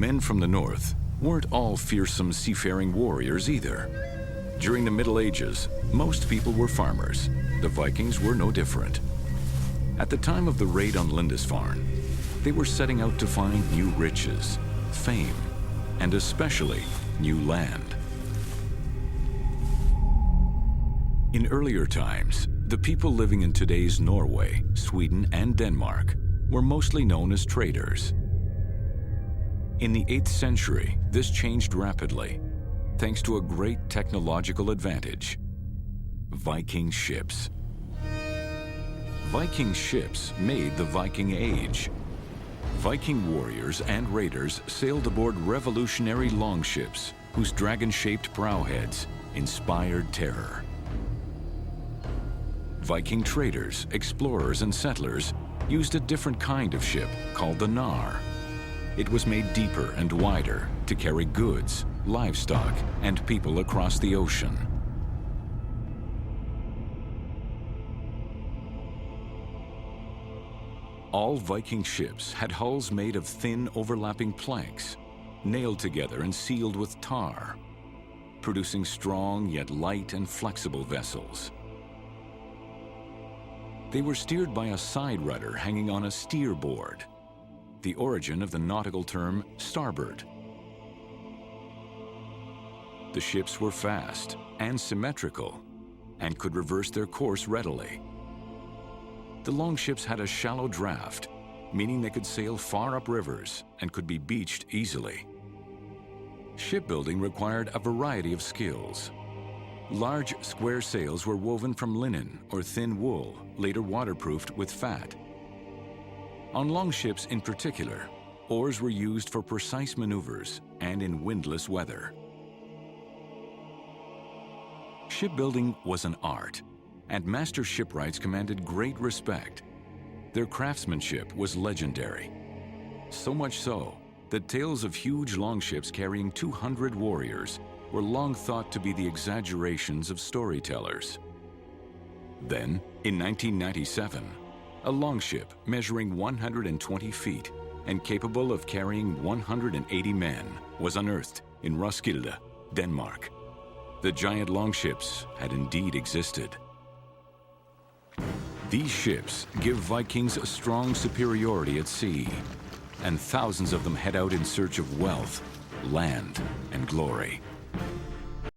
men from the north weren't all fearsome seafaring warriors either. During the Middle Ages, most people were farmers. The Vikings were no different. At the time of the raid on Lindisfarne, they were setting out to find new riches, fame, and especially new land. In earlier times, the people living in today's Norway, Sweden, and Denmark were mostly known as traders. In the 8th century, this changed rapidly, thanks to a great technological advantage: Viking ships. Viking ships made the Viking Age. Viking warriors and raiders sailed aboard revolutionary longships whose dragon-shaped prowheads inspired terror. Viking traders, explorers, and settlers used a different kind of ship called the nar. It was made deeper and wider to carry goods, livestock, and people across the ocean. All Viking ships had hulls made of thin, overlapping planks, nailed together and sealed with tar, producing strong yet light and flexible vessels. They were steered by a side rudder hanging on a steerboard, the origin of the nautical term starboard. The ships were fast and symmetrical and could reverse their course readily. The longships had a shallow draft, meaning they could sail far up rivers and could be beached easily. Shipbuilding required a variety of skills. Large square sails were woven from linen or thin wool, later waterproofed with fat. On longships in particular, oars were used for precise maneuvers and in windless weather. Shipbuilding was an art, and master shipwrights commanded great respect. Their craftsmanship was legendary. So much so that tales of huge longships carrying 200 warriors were long thought to be the exaggerations of storytellers. Then, in 1997, a longship measuring 120 feet and capable of carrying 180 men was unearthed in Roskilde, Denmark. The giant longships had indeed existed. These ships give Vikings a strong superiority at sea, and thousands of them head out in search of wealth, land, and glory.